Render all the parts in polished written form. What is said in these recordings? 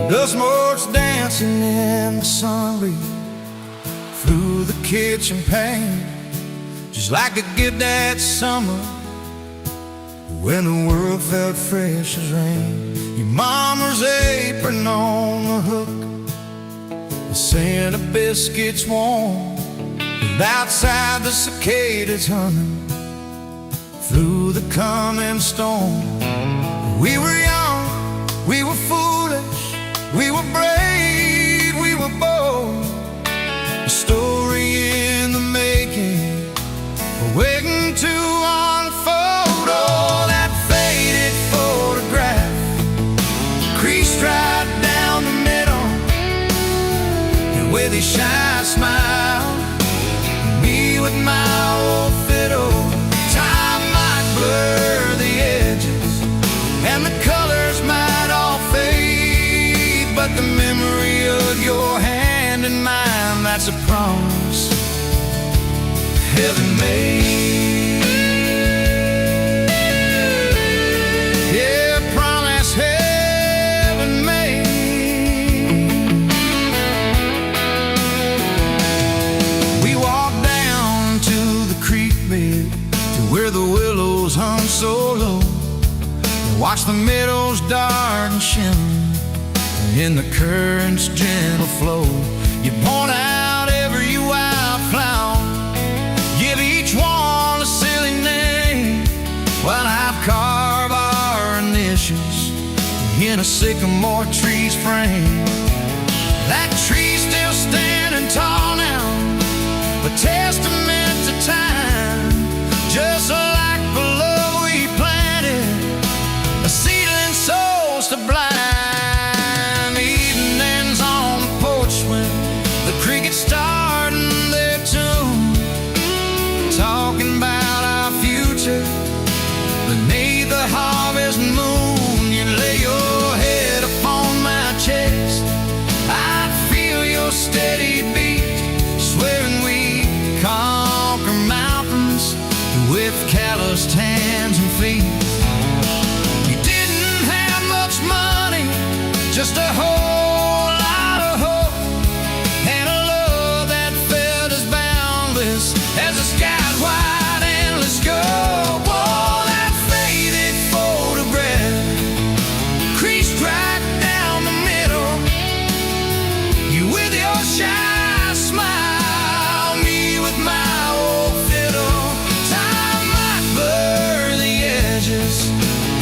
Dust motes dancing in the sun breeze through the kitchen pane, just like a gift that summer when the world felt fresh as rain. Your mama's apron on the hook, the scent of biscuits warm, and outside the cicadas humming through the coming storm. We were young, we were foolish, we were brave, we were bold. A story in the making, waiting to unfold. Oh, that faded photograph, creased right down the middle, and with his shy smile, me with my old fiddle. Time might blur the edges, and the colors might all fade, but the memory of your hand in mine, that's a promise heaven made. Yeah, promise heaven made. We walked down to the creek bed, to where the willows hung so low, watch the meadows dart and shimmer in the current's gentle flow. You point out every wildflower, give each one a silly name, while I've carved our initials in a sycamore tree's frame. That tree's still standing tall now, a testament to time, just like the love we planted, a seedling souls to blind. Evenings on the porch when the crickets starting their tune, talking about our future beneath the harvest moon. You lay your head upon my chest, I'd feel your steady beat, swearing we conquer mountains with calloused hands and feet. You didn't have much money, just a whole lot of hope, and a love that felt as boundless as the sky's wide endless scope. Oh, that faded photograph, creased right down the middle, you with your shy smile, me with my old fiddle. Time might blur the edges,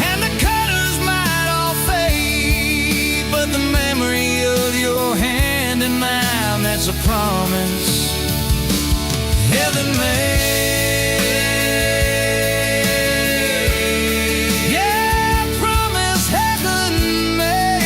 and the colors might all fade, but the memory of your hand in mine, that's a promise heaven made. Yeah, promise heaven made.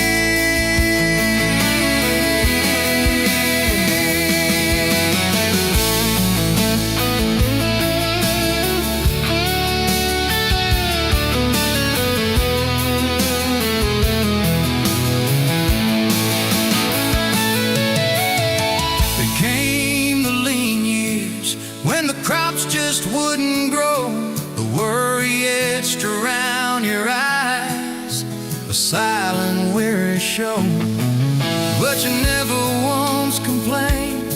There came the lean years when the crops just wouldn't grow, the worry etched around your eyes, a silent weary show. But you never once complained,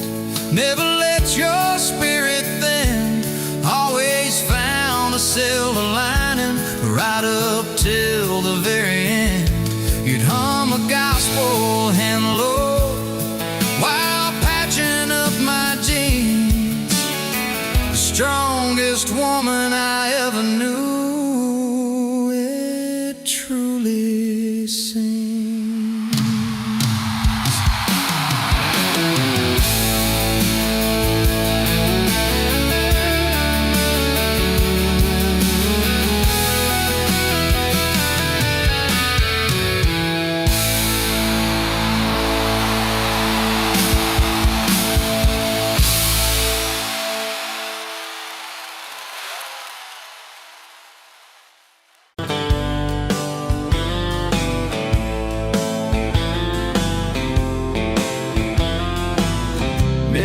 never let your spirit thin, always found a silver lining right up till the very end. You'd hum a gospel hymn low while patching up my jeans, the strongest woman I ever knew, it truly seems.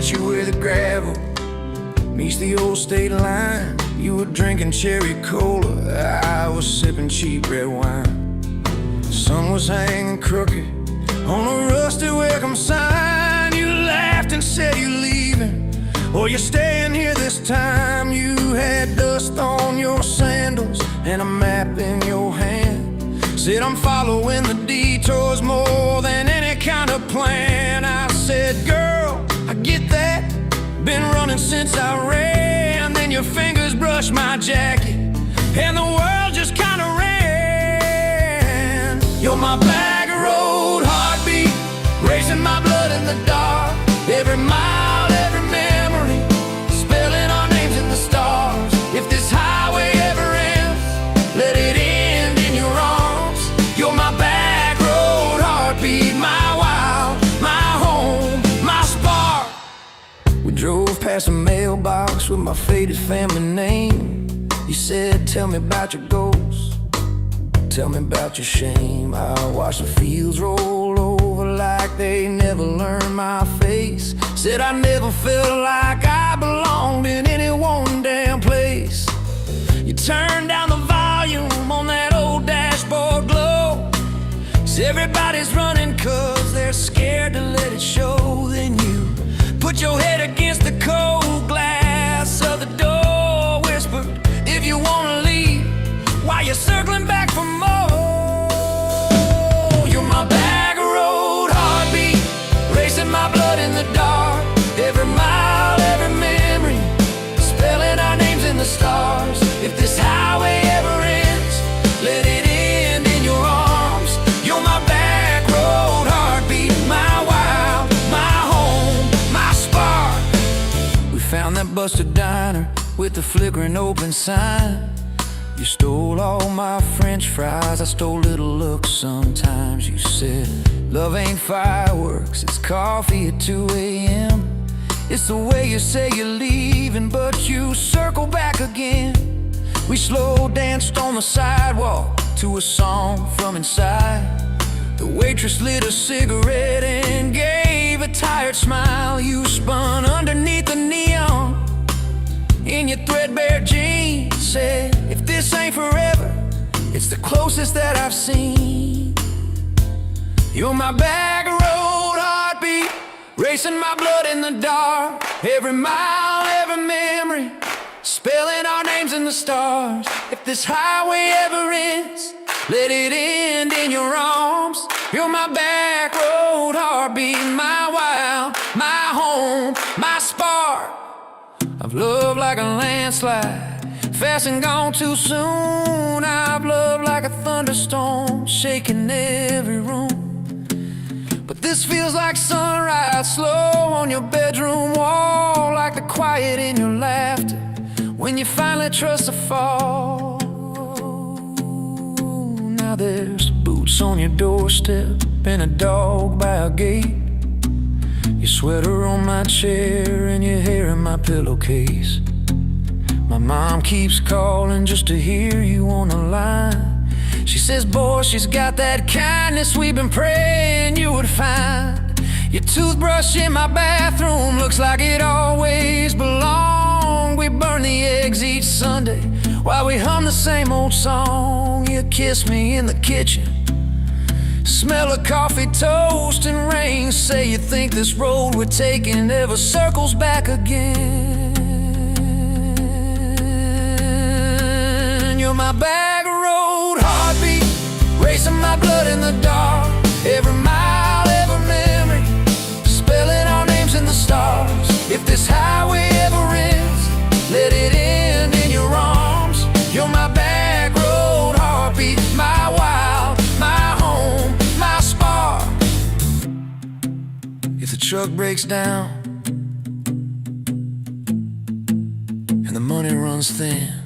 met you where the gravel meets the old state line. You were drinking cherry cola, I was sipping cheap red wine. The sun was hanging crooked on a rusty welcome sign. You laughed and said you're leaving, or you're staying here this time. You had dust on your sandals and a map in your hand. Said I'm following the detours more than any kind of plan. I said, girl, I get that, been running since I ran. Then your fingers brushed my jacket and the world just kinda ran. You're my bag of road heartbeat, racing my blood in the dark. Every mile, every memory, spelling our names in the stars. If this highway ever ends, let it end in your arms. You're my back road heartbeat, my wild, my home, my spark. We drove past a mailbox with my faded family name. You said, tell me about your goals, tell me about your shame. I watched the fields roll over like they never learned my face. Said I never felt like I belonged in any one damn place. You turned down the volume on that old dashboard glow. 'Cause everybody's running 'cause they're scared to let it show. Then you put your head against the cold glass of the door, whispered, if you wanna leave, while you're circling back for more. You're my bag of road heartbeat, racing my blood in the dark. Every mile, every memory, spelling our names in the stars. If this highway ever ends, let it end in your arms. You're my back road heartbeat, my wild, my home, my spark. We found that busted diner with the flickering open sign. You stole all my French fries, I stole little looks sometimes. You said, love ain't fireworks, it's coffee at 2 a.m. It's the way you say you're leaving, but you circle back again. We slow danced on the sidewalk to a song from inside. The waitress lit a cigarette and gave a tired smile. You spun underneath the neon in your threadbare jeans. Said, if this ain't forever, it's the closest that I've seen. You're my bag of road heartbeat, racing my blood in the dark. Every mile, every memory, spelling our names in the stars. If this highway ever ends, let it end in your arms. You're my back road heartbeat, my wild, my home, my spark. I've loved like a landslide, fast and gone too soon. I've loved like a thunderstorm, shaking every room. But this feels like sunrise, slow on your bedroom wall, like the quiet in your laughter when you finally trust a fall. Now there's boots on your doorstep and a dog by a gate. Your sweater on my chair and your hair in my pillowcase. My mom keeps calling just to hear you on the line. She says, boy, she's got that kindness we've been praying you would find. Your toothbrush in my bathroom looks like it always belonged. We burn the eggs each Sunday while we hum the same old song. You kiss me in the kitchen, smell of coffee, toast, and rain. Say you think this road we're taking never circles back again. You're my bag of road heartbeat, racing my blood in the dark. Every mile, every memory, spelling our names in the stars. If this highway ever ends, let it end in your arms. You're my back road heartbeat, my wild, my home, my spark. If the truck breaks down and the money runs thin,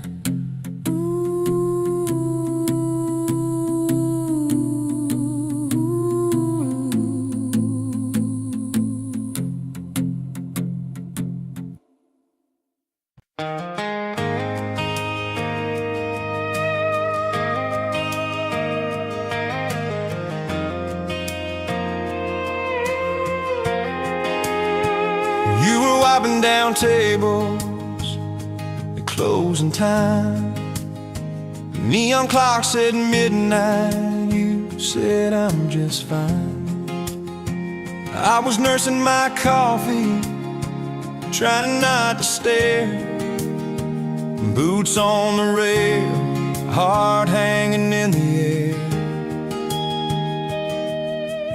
You were chopping down tables at closing time. Neon clock said midnight, you said I'm just fine. I was nursing my coffee, trying not to stare. Boots on the rail, heart hanging in the air.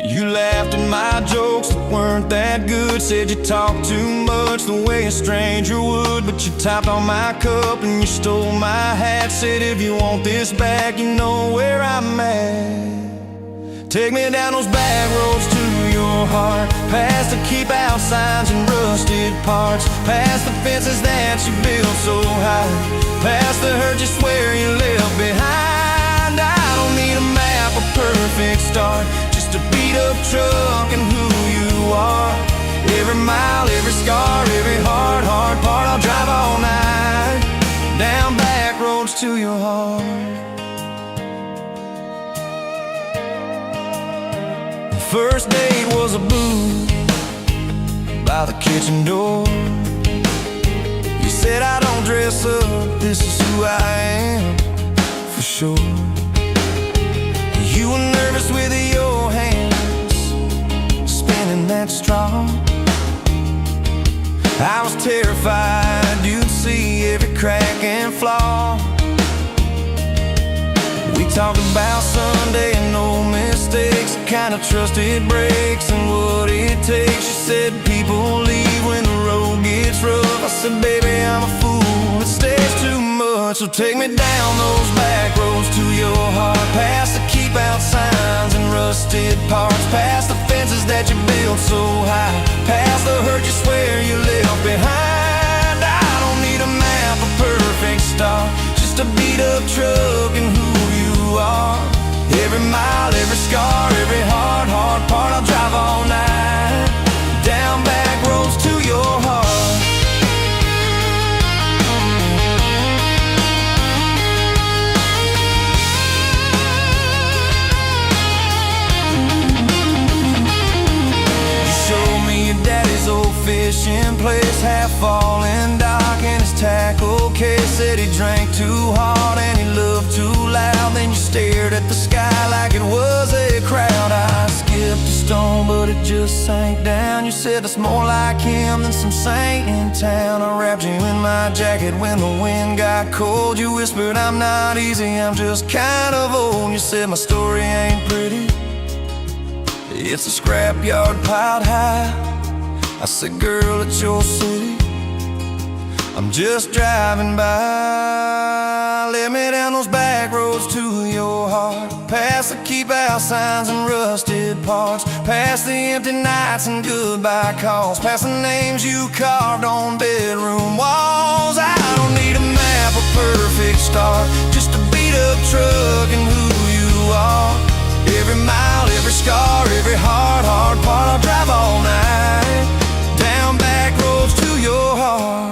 You laughed at my jokes that weren't that good. Said you talked too much the way a stranger would. But you topped on my cup and you stole my hat. Said if you want this back, you know where I'm at. Take me down those back roads to your heart, past the keep out signs and rusted parts, past the fences that you built so high, past the hurt you swear you left behind. I don't need a map, a perfect start, just a beat up truck and who you are. Every mile, every scar, every hard part, I'll drive all night down back roads to your heart. First date was a booth by the kitchen door. You said I don't dress up, this is who I am, for sure. You were nervous with your hands spinning that straw. I was terrified you'd see every crack and flaw. We talked about Sunday and no mistakes, the kind of trust it breaks and what it takes. You said people leave when the road gets rough. I said baby I'm a fool, it stays too much. So take me down those back roads to your heart, past the keep out signs and rusted parts, past the fences that you built so high, past the hurt you swear you left behind. I don't need a map, a perfect start, just a beat up truck and who you are. Every mile, every scar, every hard part, I'll drive all night down back roads to your heart. You showed me your daddy's old fishing place, half fallen dock and his tackle case. Said he drank too hard and he loved too loud. Then you stared at the sky like it was a crowd. I skipped a stone but it just sank down. You said it's more like him than some saint in town. I wrapped you in my jacket when the wind got cold. You whispered I'm not easy, I'm just kind of old. You said my story ain't pretty, it's a scrapyard piled high. I said girl, it's your city, I'm just driving by. Let me down those back roads to your heart, past the keep out signs and rusted parts, past the empty nights and goodbye calls, past the names you carved on bedroom walls. I don't need a map, a perfect start, just a beat up truck and who you are. Every mile, every scar, every hard part, I'll drive all night down back roads to your heart.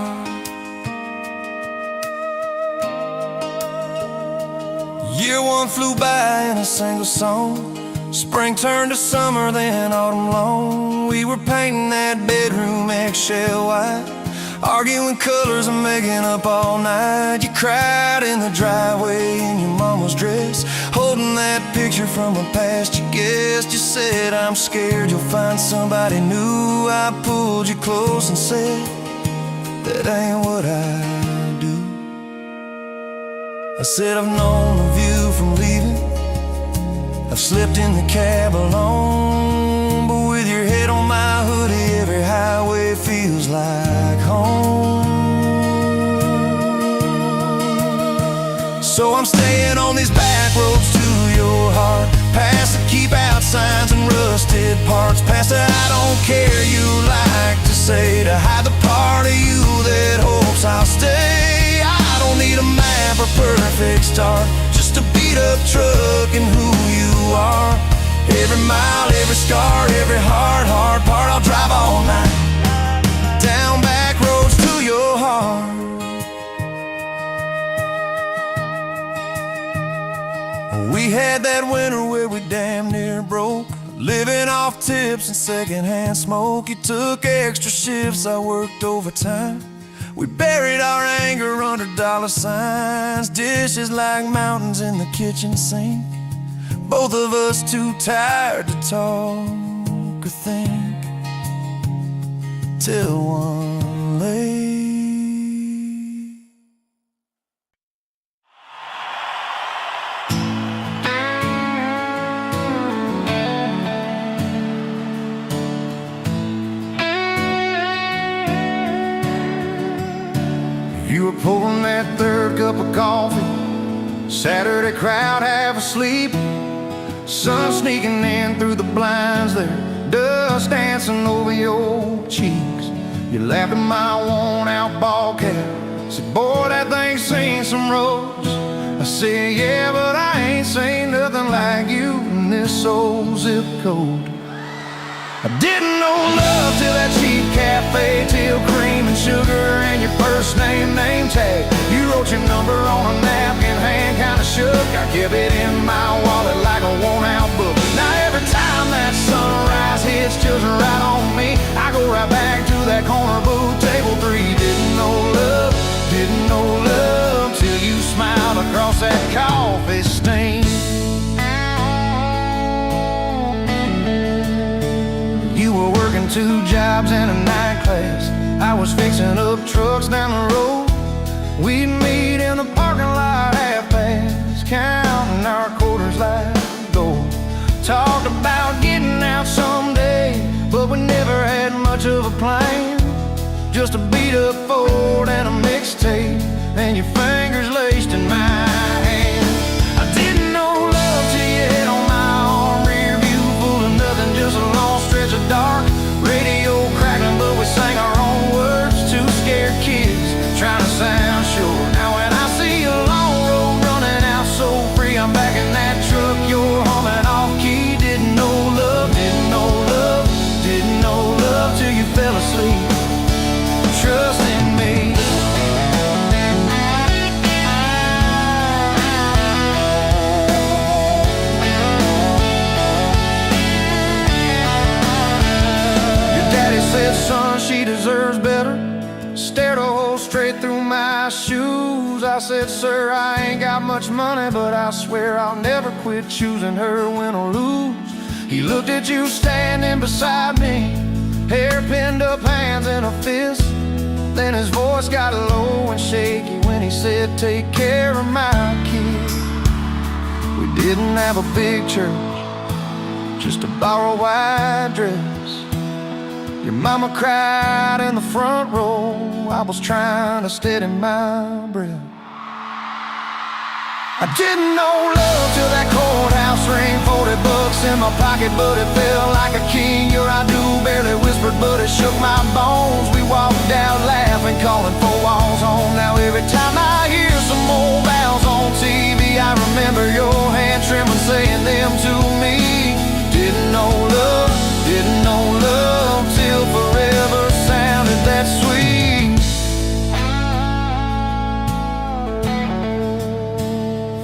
Year one flew by in a single song. Spring turned to summer, then autumn long. We were painting that bedroom eggshell white, arguing colors and making up all night. You cried in the driveway in your mama's dress, holding that picture from a past you guessed. You said I'm scared you'll find somebody new. I pulled you close and said that ain't what I do. I said I've known of you from leaving, I've slept in the cab alone, but with your head on my hoodie, every highway feels like home. So I'm staying on these back roads to your heart, past the keep out signs and rusted parts, past the I don't care you like to say, to hide the part of you that hopes I'll stay. I don't need a map or perfect start, just a beat up truck and who you are. Every mile, every scar, every hard part, I'll drive all night down back roads to your heart. We had that winter where we damn near broke. Living off tips and secondhand smoke. You took extra shifts, I worked overtime. We buried our anger under dollar signs. Dishes like mountains in the kitchen sink. Both of us too tired to talk or think, till one late. You were pouring that third cup of coffee, Saturday crowd half asleep, sun sneaking in through the blinds there, dust dancing over your cheeks. You laughed at my worn-out ball cap, said, boy, that thing's seen some roads. I said, yeah, but I ain't seen nothing like you in this old zip code. I didn't know love till that cheap cafe, till cream and sugar and your first name tag. You wrote your number on a napkin, hand kinda shook. I kept it in my wallet like a worn-out book. Now every time that sunrise hits just right on me, I go right back to that corner booth, table 3. Didn't know love till you smiled across that coffee stain. You were working 2 jobs and a night class. I was fixing up trucks down the road. We'd meet in the parking lot half-past, counting our quarters like gold. Talked about getting out someday, but we never had much of a plan. Just a beat-up Ford and a mixtape, and your fingers laced in my hand. I didn't know love till you hit on my arm, rear view full of nothing, just a long stretch of dark. Radio crackling, but we sang our own words. 2 scared kids trying to sound sure. Now when I see a long road running out so free, I'm back in that truck, you're humming off key. Didn't know love till you fell asleep, trusting me. Said, son, she deserves better. Stared a hole straight through my shoes. I said, sir, I ain't got much money, but I swear I'll never quit choosing her, win or lose. He looked at you standing beside me, hair pinned up, hands in a fist. Then his voice got low and shaky when he said, take care of my kid. We didn't have a big church, just a borrowed white dress. Your mama cried in the front row. I was trying to steady my breath. I didn't know love till that courthouse ring. 40 bucks in my pocket, but it felt like a king. Your I do barely whispered, but it shook my bones. We walked out laughing, calling 4 walls home. Now every time I hear some old vows on TV, I remember your hand trembling, saying them to me. Didn't know love till forever sounded that sweet.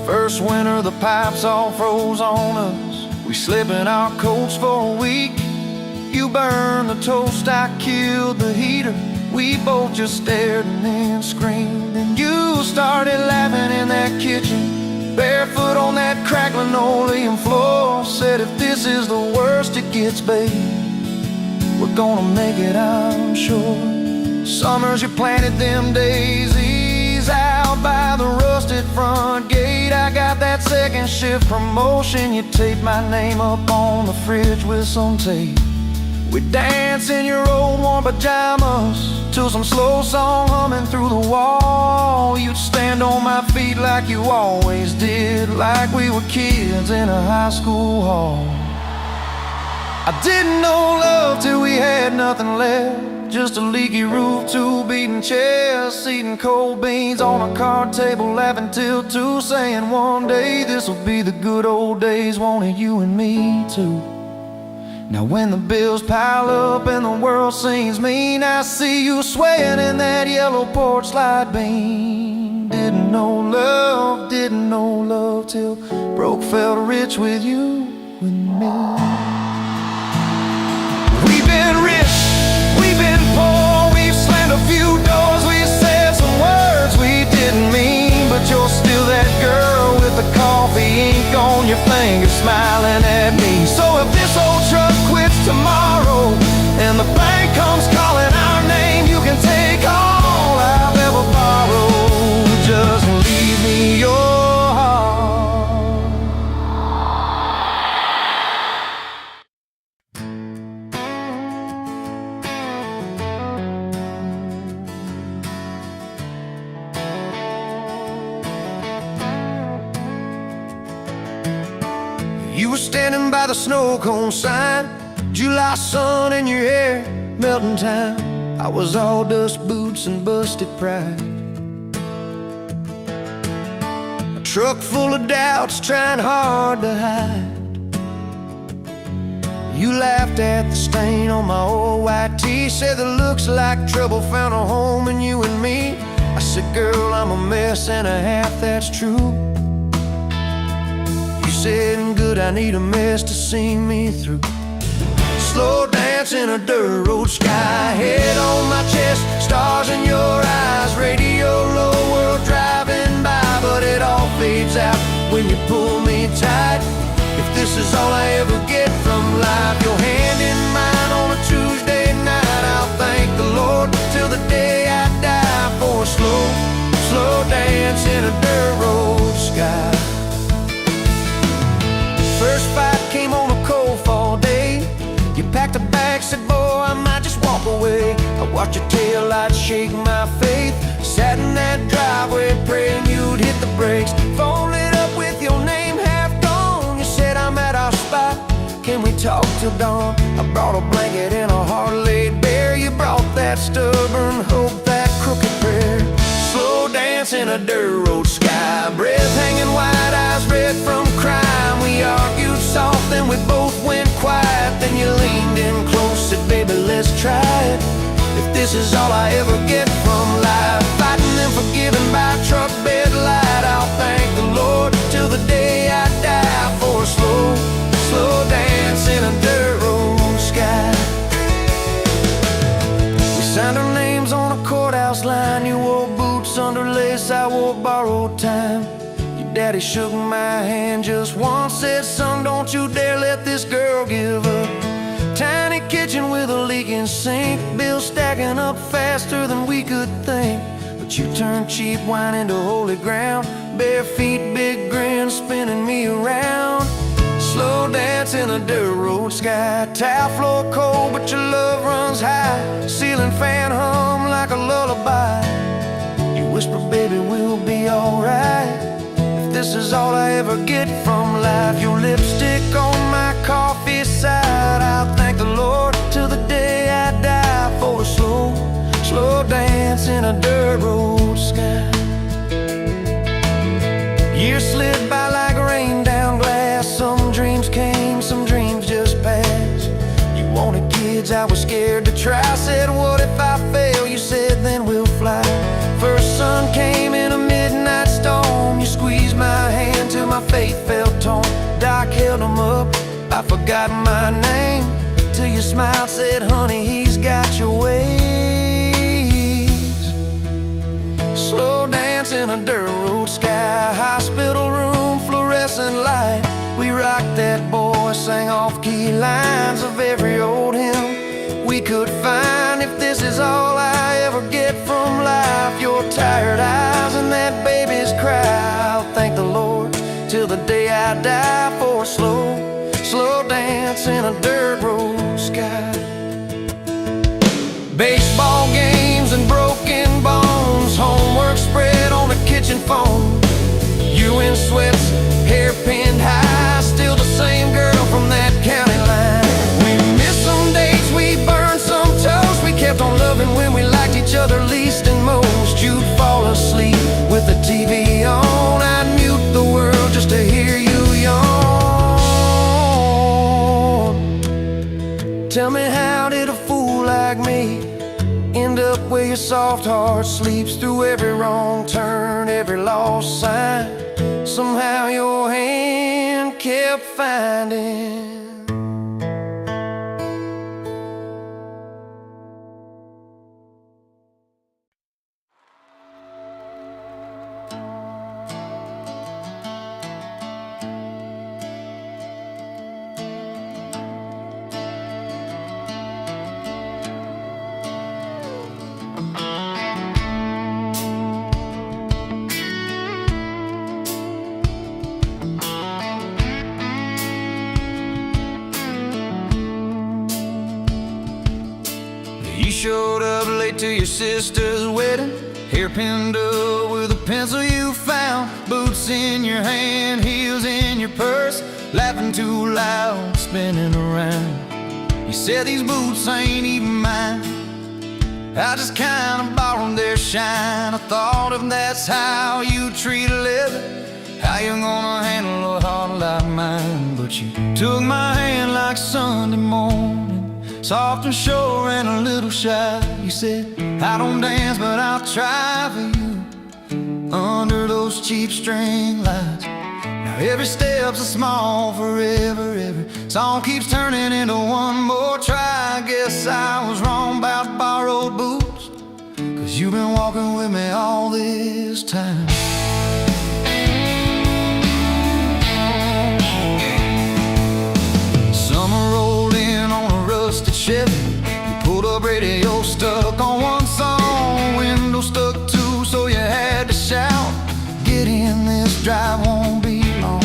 First winter, the pipes all froze on us. We slept in our coats for a week. You burned the toast, I killed the heater. We both just stared and then screamed. And you started laughing in that kitchen, barefoot on that cracked linoleum floor. Said, if this is the worst it gets, babe, we're gonna make it, I'm sure. Summers you planted them daisies out by the rusted front gate. I got that second shift promotion. You taped my name up on the fridge with some tape. We'd dance in your old warm pajamas to some slow song humming through the wall. You'd stand on my feet like you always did, like we were kids in a high school hall. I didn't know love till we had nothing left, just a leaky roof, 2 beating chests, eating cold beans on a card table, laughing till 2, saying one day this'll be the good old days, wanted you and me too. Now when the bills pile up and the world seems mean, I see you swaying in that yellow porch light beam. Didn't know love till broke felt rich with you and me. standing by the snow cone sign. July sun in your hair, melting time. I was all dust boots and busted pride. A truck full of doubts, trying hard to hide. You laughed at the stain on my old white tee, said that looks like trouble found a home in you and me. I said, girl, I'm a mess and a half, that's true. You said, good, I need a mess to see me through. Slow dance in a dirt road sky, head on my chest, stars in your eyes. Radio low, world driving by, but it all fades out when you pull me tight. If this is all I ever get from life, your hand in mine on a Tuesday night, I'll thank the Lord till the day I die for a slow, slow dance in a dirt road sky. First fight came on a cold fall day. You packed a bag, said, boy, I might just walk away. I watched your taillights shake my faith. Sat in that driveway praying you'd hit the brakes. Phone lit up with your name half gone. You said, I'm at our spot, can we talk till dawn? I brought a blanket and a heart laid bare. You brought that stubborn hope, that crooked prayer. Slow dance in a dirt road sky, breath hanging wide, eyes red from crime. We argued soft, then we both went quiet. Then you leaned in close, said, baby, let's try it. If this is all I ever get from life, fighting and forgiving by truck bed light, I'll thank the Lord till the day I die for a slow, slow dance in a dirt road sky. We signed our names on a courthouse line. You wore boots under lace, I wore borrowed time. Your daddy shook my hand just once, said, son, don't you dare let this girl give up. Tiny kitchen with a leaking sink, bills stacking up faster than we could think. But you turned cheap wine into holy ground, bare feet, big grin, spinning me around. Slow dance in a dirt road sky, tile floor cold, but your love runs high. Ceiling fan hum like a lullaby. You whisper, baby, we'll be alright. If this is all I ever get from life, your lipstick on my coffee side, I'll thank the Lord till the day I die for a slow, slow dance in a dirt road sky. Years slid by like rain down glass. Some dreams came, some dreams just passed. You wanted kids, I was scared to try. Said, what if I fail? You said, then we'll fly. First sun came in a midnight storm. You squeezed my hand till my faith felt torn. Doc held them up, I forgot my name, till you smiled, said, honey, he's got your ways. Slow dance in a dirt road sky, hospital room, fluorescent light. We rocked that boy, sang off-key lines of every old hymn we could find. If this is all I ever get from life, your tired eyes and that baby's cry, I'll thank the Lord till the day I die for a slow, slow dance in a dirt road sky. Baseball games and broken bones, homework spread on the kitchen phone. You in sweats, hair pinned high, still the same girl from that county line. We missed some dates, we burned some toast. We kept on loving when we liked each other least and most. You'd fall asleep with the TV on, I'd mute the world just to hear you yawn. Tell me, how did a fool like me end up where your soft heart sleeps through every wrong turn, every lost sign? Somehow your hand kept finding. You showed up late to your sister's wedding, hair pinned up with a pencil you found, boots in your hand, heels in your purse. laughing too loud, spinning around. You said these boots ain't even mine, I just kinda borrowed their shine. I thought if that's how you treat a living, how you gonna handle a heart like mine? But you took my hand like Sunday morning, soft and sure and a little shy. You said, I don't dance but I'll try for you under those cheap string lights. Now every step's a small forever, every song keeps turning into one more try. I guess I was wrong about borrowed boots, 'cause you've been walking with me all this time. Summer rolled in on a rusted Chevy. You pulled up, radio stuck on one song, window stuck too, so you had to shout, get in, this drive won't be long.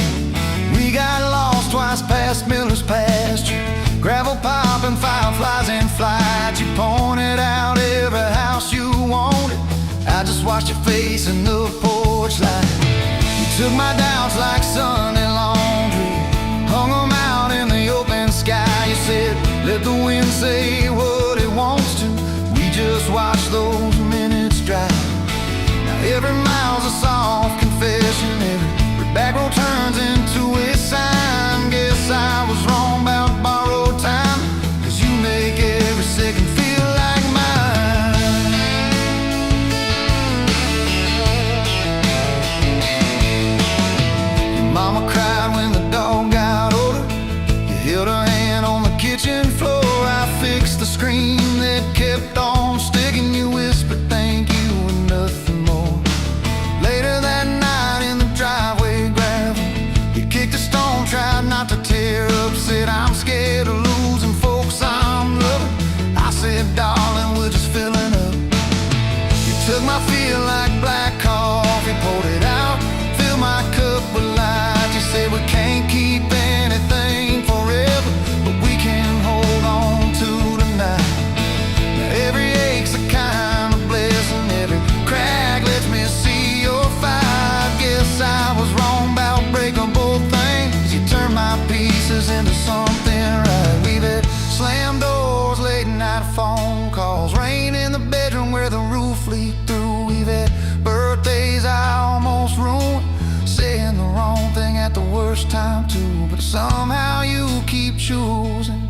We got lost twice past Miller's pasture, gravel popping, fireflies in flight. You pointed out every house you wanted, I just watched your face in the porch light. You took my doubts like Sunday laundry, hung them out in the open sky. You said, let the wind say what it wants to, we just watch those minutes drive. Now every mile's a soft confession, every back road turns into a sign. Guess I was wrong about borrowed time, 'cause you make every second feel like mine. Your mama cried when the dog got older, you held her hand on the kitchen floor. I fixed the screen that kept on sticking, you whispered thank you and nothing more. Later that night in the driveway gravel, you kicked a stone, tried not to tear up, said I'm scared of losing folks I'm loving. I said, darling, we're just filling up. You took my feel like black coffee, poured it out, filled my cup with light. You said we can't keep anything forever, but we can hold on to tonight. Now every ache's a kind of blessing, every crack lets me see your fight. Guess I was wrong about breaking both things, you turned my pieces into something right. We've had slammed doors, late night phone calls, rain in the bedroom where the roof leaked through. We've had birthdays I almost ruined, saying the wrong thing at the worst time too. But somehow you keep choosing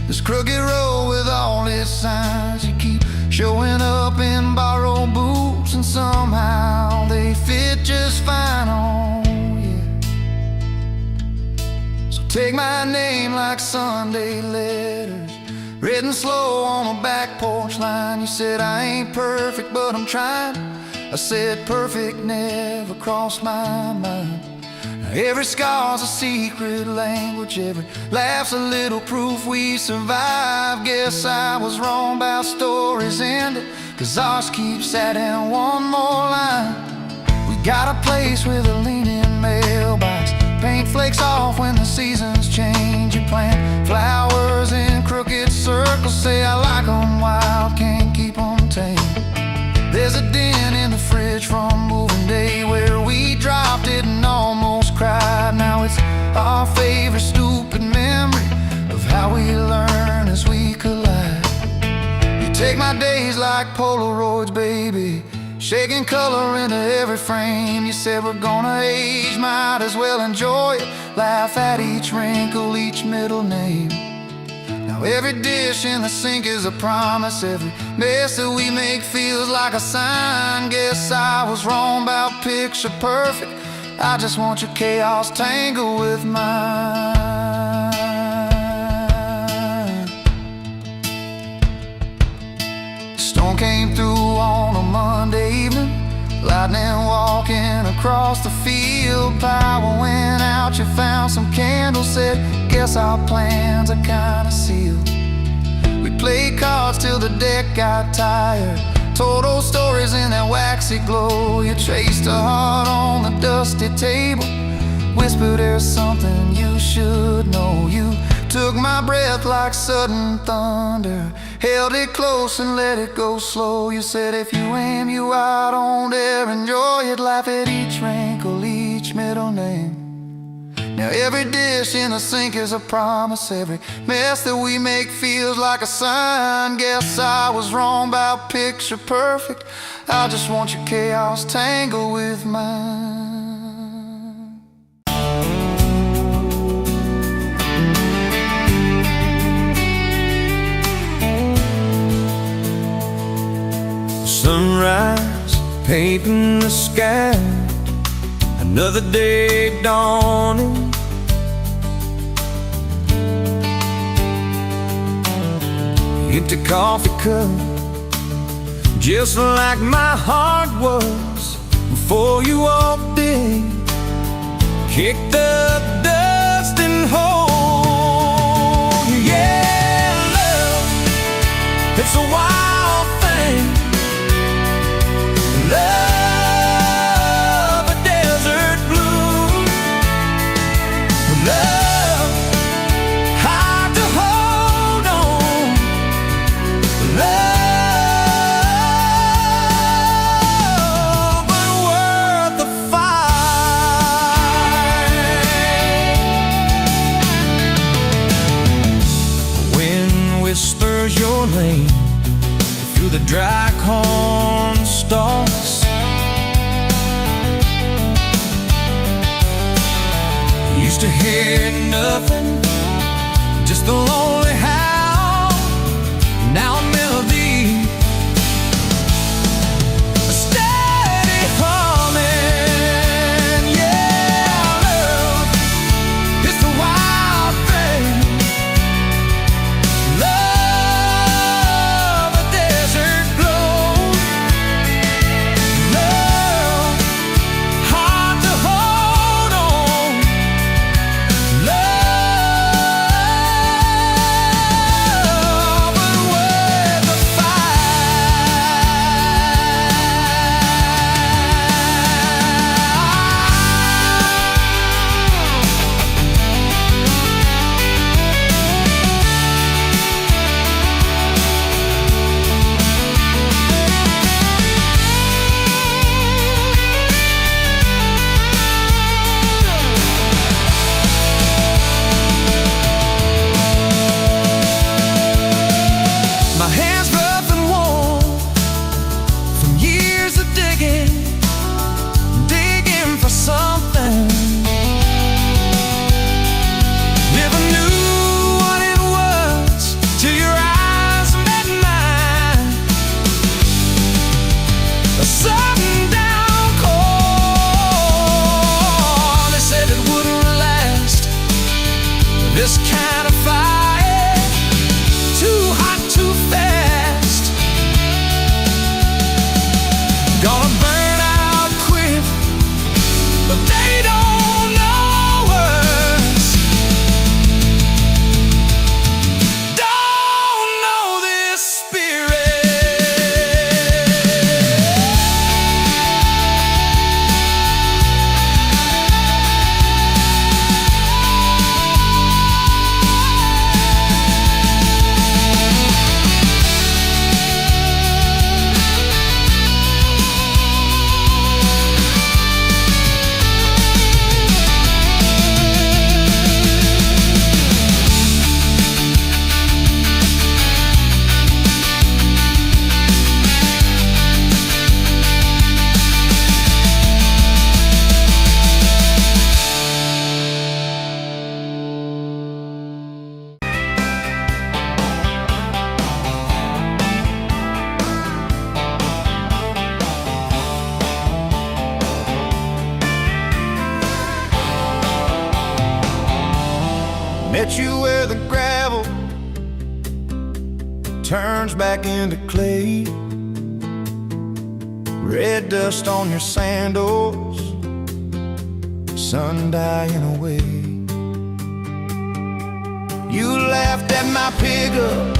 this crooked road with all its signs. You keep showing up in borrowed boots, and somehow they fit just fine on you. So take my name like Sunday letters, written slow on a back porch line. You said I ain't perfect but I'm trying, I said perfect never crossed my mind. Every scar's a secret language, every laugh's a little proof we survive. Guess I was wrong about stories ending, 'cause ours keeps adding one more line. We got a place with a leaning mailbox, paint flakes off when the seasons change. You plant flowers in crooked circles, say I like them wild, can't keep them tame. There's a dent in the fridge from moving day where we dropped it and almost cried. Now it's our favorite stupid memory of how we learn as we collide. You take my days like Polaroids, baby, shaking color into every frame. You said we're gonna age, might as well enjoy it, laugh at each wrinkle, each middle name. Now every dish in the sink is a promise, every mess that we make feels like a sign. Guess I was wrong about picture perfect, I just want your chaos tangled with mine. The storm came through on a Monday evening, lightning walking across the field. Power went out, you found some candles, said guess our plans are kinda sealed. We played cards till the deck got tired, told old stories in that waxy glow. You traced a heart on the dusty table, whispered there's something you should know. You took my breath like sudden thunder, held it close and let it go slow. You said if you aim, you out, don't dare enjoy it, laugh at each wrinkle, each middle name. Now every dish in the sink is a promise. Every mess that we make feels like a sign. Guess I was wrong about picture perfect. I just want your chaos tangled with mine. Sunrise, painting the sky, another day dawning. Empty coffee cup, just like my heart was before you walked in. Kick the dust and hold you. Yeah, love, it's a wild thing. Love, a desert bloom. Love, hard to hold on. Love, but worth the fight. Wind whispers your name through the dry corn stalks. Used to hear nothing, just the lonely howl. Now a melody, a steady humming. Yeah, love, it's the wild thing. Love, a desert glow. Love, hard to hold on. Love, but worth the My hands rough and warm from years of digging for something. Never knew what it was till your eyes met mine. A sudden downpour, they said it wouldn't last. This kind of fire, too hot, too fast. Gonna burn out quick, but they don't know us. Don't know this spirit. Met you where the gravel turns back into clay. Red dust on your sandals, sun dying away. You laughed at my pickup,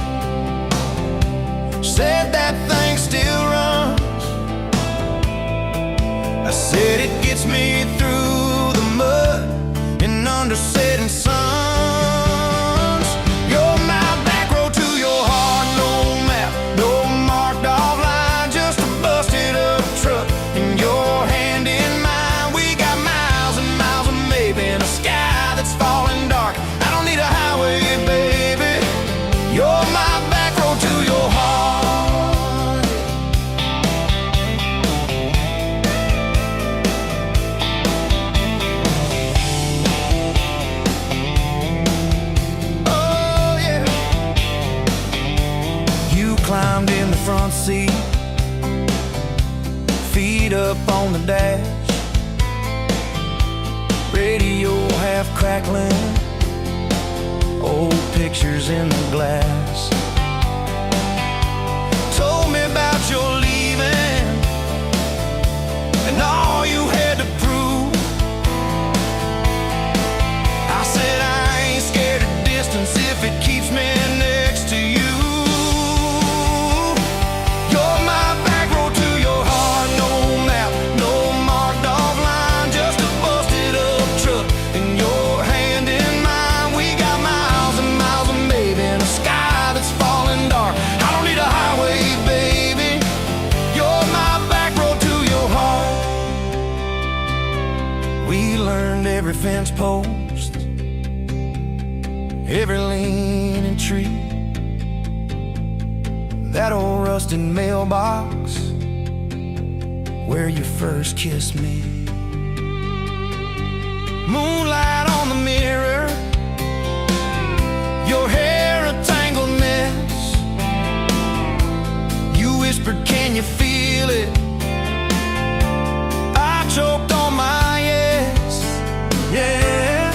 said that thing still runs. I said it gets me through the mud and under setting suns. You're my back road to your heart, no map, no marked off line, just a busted up truck and your hand in mine. We got miles and miles of maybe in a sky up on the dash, radio half crackling, old pictures in the glass. Told me about your leaving and all you had to prove. I said I ain't scared of distance if it keeps me next to you. You're my back road to your heart, no map, no marked off line, just a busted up truck in your hand in mine. We got miles and miles of maybe in a sky that's falling dark. I don't need a highway, baby. You're my back road to your heart. We learned every fence post, every leaning tree, that old rusted mailbox where you first kissed me. Moonlight on the mirror, your hair a tangled mess. You whispered, can you feel it? I choked on my yes, yeah.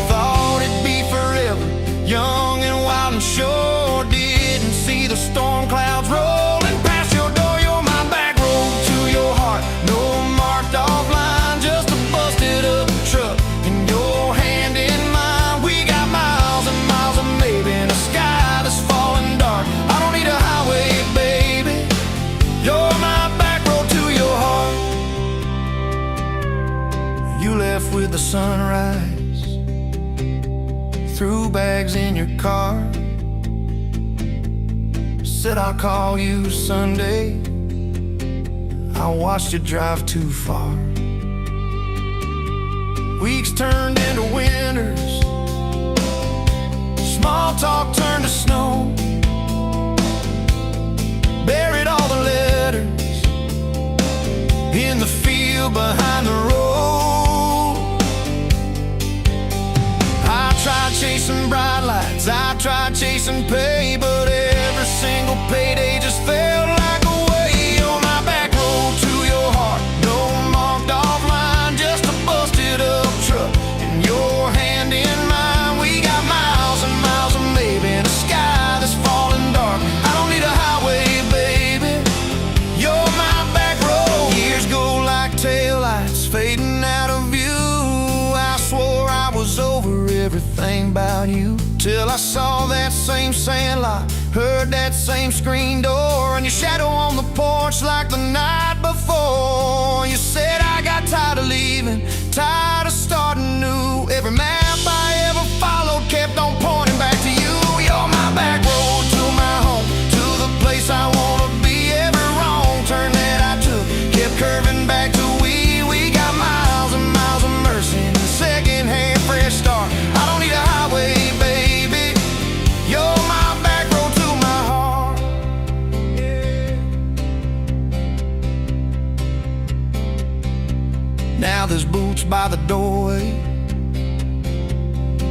Thought it'd be forever, young and wild and sure. Didn't see the storm clouds rolling past your door. You're my back road to your heart, no marked off line, just a busted up truck in your hand in mine. We got miles and miles of maybe in a sky that's falling dark. I don't need a highway, baby. You're my back road to your heart. You left with the sunrise, threw bags in your car, said I'll call you Sunday. I watched you drive too far. Weeks turned into winters, small talk turned to snow. Buried all the letters in the field behind the road. I tried chasing bright lights, I tried chasing pay, but every single payday just felt like a way. You're my back road to your heart, no marked off line, just a busted up truck in your hand in mine. We got miles and miles of maybe in a sky that's falling dark. I don't need a highway, baby. You're my back road. Years go like taillights fading out of view. I swore I was over everything about you, till I saw that same sandlot, heard that same screen door, and your shadow on the porch like the night before. You said I got tired of leaving, tired of starting new. Every map I ever followed kept on pointing back to you. You're my back road to my home, to the place I wanna be. Every wrong turn that I took kept curving back to we. We got miles and miles of mercy and a second-hand fresh start. I don't need a highway, baby. You're my back road to my heart, yeah. Now there's boots by the doorway,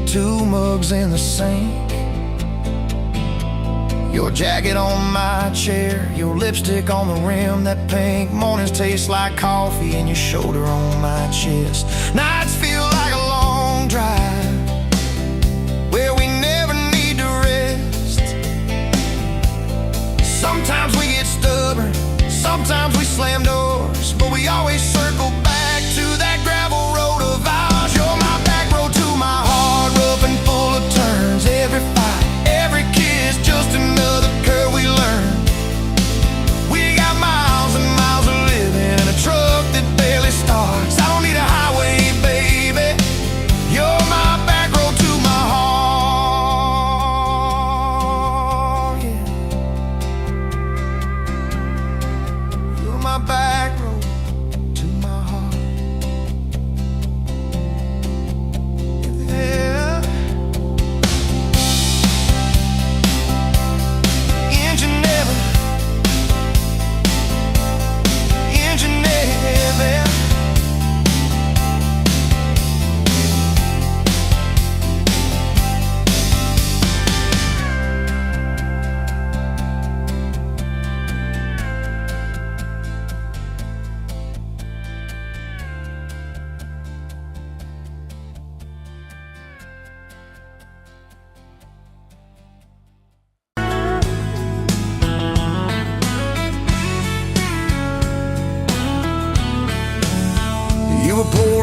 2 mugs in the sink, your jacket on my chair, your lipstick on the rim, that pink. Mornings taste like coffee and your shoulder on my chest. Nights feel like a long drive where we never need to rest. Sometimes we get stubborn, sometimes we slam doors, but we always circle back to that gravel road of ours. You're my back road to my heart, rough and full of turns. Every fight, every kiss, just another curve we learn. We got miles and miles of living in a truck that barely starts. I don't need a highway, baby. You're my back road to my heart, yeah. You're my back road to my heart.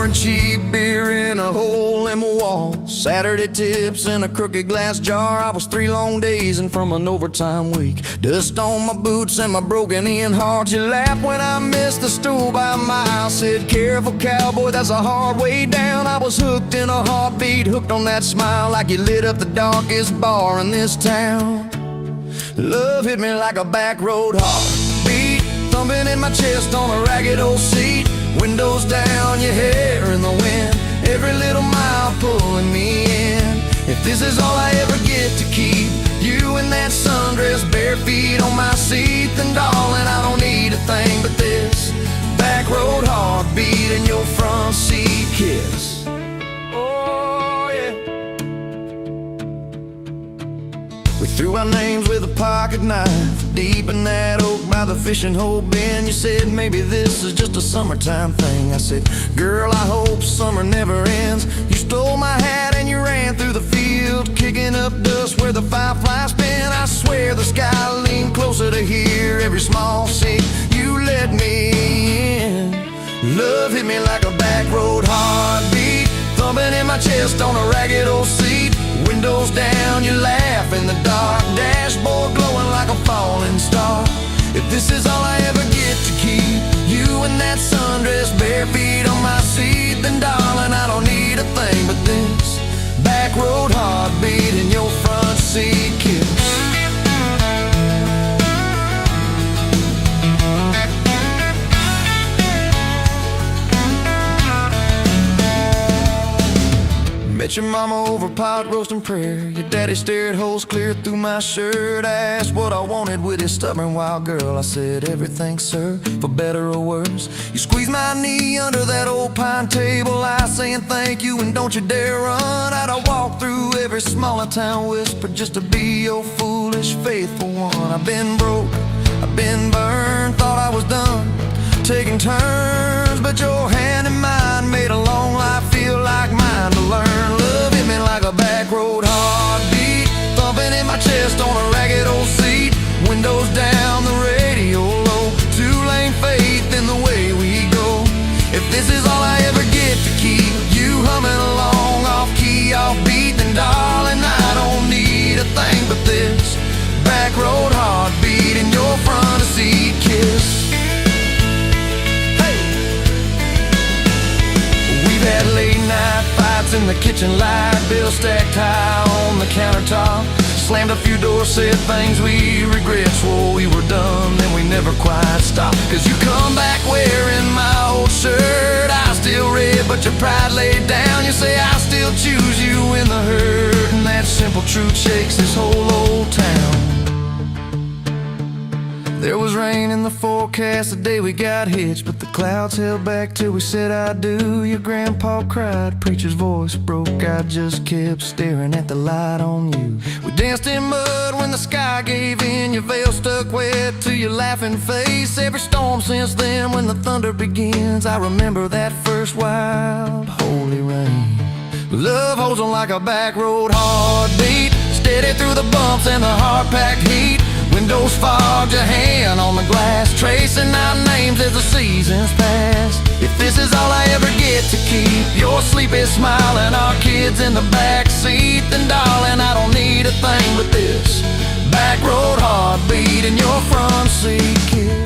and cheap beer in a hole in my wall. Saturday tips in a crooked glass jar. I was 3 long days and from an overtime week. Dust on my boots and my broken-in heart. You laughed when I missed the stool by a mile. Said, careful cowboy, that's a hard way down. I was hooked in a heartbeat, hooked on that smile, like you lit up the darkest bar in this town. Love hit me like a back road heartbeat, thumping in my chest on a ragged old seat. Windows down, your hair in the wind, every little mile pulling me in. If this is all I ever get to keep, you in that sundress, bare feet on my seat, then darling, I don't need a thing but this back road heartbeat and your front seat kiss. Oh yeah. We threw our names with a pocket knife deep in that oak by the fishing hole bin. You said maybe this is just a summertime thing. I said, girl, I hope summer never ends. You stole my hat and you ran through the field, kicking up dust where the fireflies spin. I swear the sky leaned closer to hear every small sea. You let me in. Love hit me like a back road heartbeat, thumping in my chest on a ragged old seat. Windows down, you laugh in the dark, dashboard glowing like a falling star. If this is all I ever get to keep, you in that sundress, bare feet on my seat, then darling, I don't need a thing but this back road heartbeat and your front seat kiss. Met your mama over pot roast and prayer. Your daddy stared holes clear through my shirt. I asked what I wanted with his stubborn wild girl. I said everything, sir, for better or worse. You squeezed my knee under that old pine table, I saying thank you and don't you dare run. I'd walk through every smaller town whisper just to be your foolish faithful one. I've been broke, I've been burned, thought I was done taking turns, but your hand in mine made a long life feel like mine to learn. Love hit me like a back road heartbeat, thumping in my chest on a ragged old seat. Windows down, the radio low, 2-lane faith in the way we go. If this is all I ever get to keep, you humming along off key, off beat, then darling, I don't need a thing but this back road heartbeat and your front seat kiss. Had late night fights in the kitchen light, bills stacked high on the countertop. Slammed a few doors, said things we regret, swore we were done, then we never quite stopped. Cause you come back wearing my old shirt, I still red but your pride laid down. You say I still choose you in the hurt, and that simple truth shakes this whole old town. There was rain in the forecast the day we got hitched, but the clouds held back till we said I do. Your grandpa cried, preacher's voice broke, I just kept staring at the light on you. We danced in mud when the sky gave in, your veil stuck wet to your laughing face. Every storm since then when the thunder begins, I remember that first wild holy rain. Love holds on like a back road heartbeat, steady through the bumps and the hard-packed heat. Windows fogged, your hand on the glass, tracing out names as the seasons pass. If this is all I ever get to keep, your sleepy smile and our kids in the back seat, then darling, I don't need a thing but this back road heartbeat and your front seat kiss.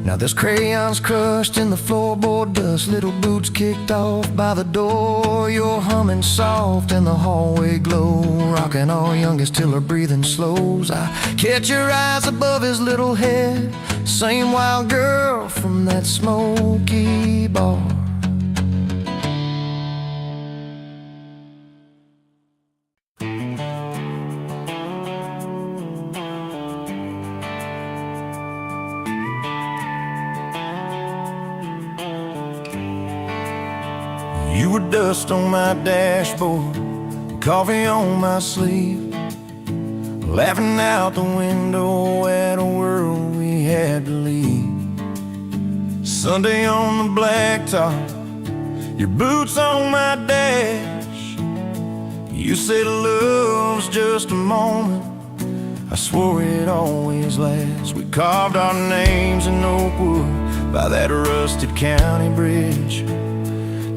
Now there's crayons crushed in the floorboard dust, little boots kicked off by the door. You're humming soft in the hallway glow, rocking our youngest till her breathing slows. I catch your eyes above his little head, same wild girl from that smoky bar. You were dust on my dashboard, coffee on my sleeve, laughing out the window at a world we had to leave. Sunday on the blacktop, your boots on my dash. You said love's just a moment, I swore it'd always last. We carved our names in oak wood by that rusted county bridge.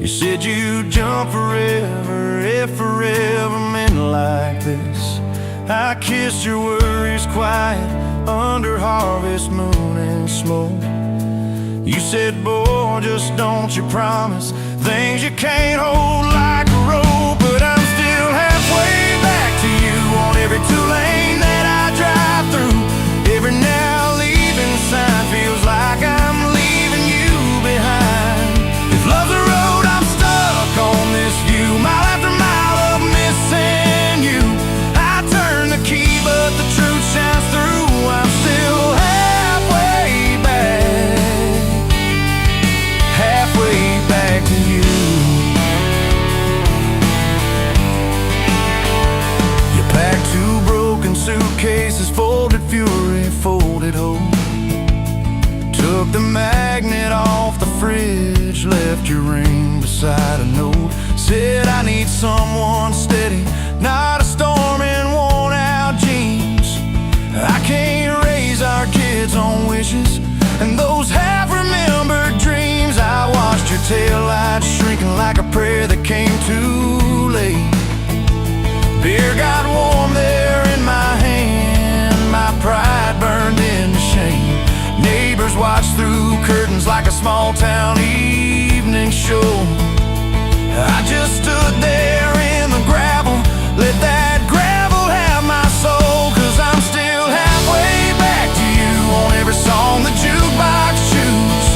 You said you'd jump forever if forever meant like this. I kissed your worries quiet under harvest moon and smoke. You said, boy, just don't you promise things you can't hold like a rope. But I'm still halfway back to you on every two-lane that I drive through. Every now leaving sign feels like I'm leaving you behind. If love's a road, I'm stuck on this view, mile after mile of missing you. I turn the key, but the truth shines through. I'm still halfway back to you. You packed 2 broken suitcases, folded fury, folded hope. Took the magnet off the fridge, left your ring beside a note. Said I need someone steady, not a storm in worn out jeans. I can't raise our kids on wishes and those half-remembered dreams. I watched your taillights shrinking like a prayer that came too late. Beer got warm there in my hand, my pride burned into shame. Neighbors watched through curtains like a small-town evening show. I just stood there in the gravel, let that gravel have my soul. 'Cause I'm still halfway back to you on every song the jukebox choose.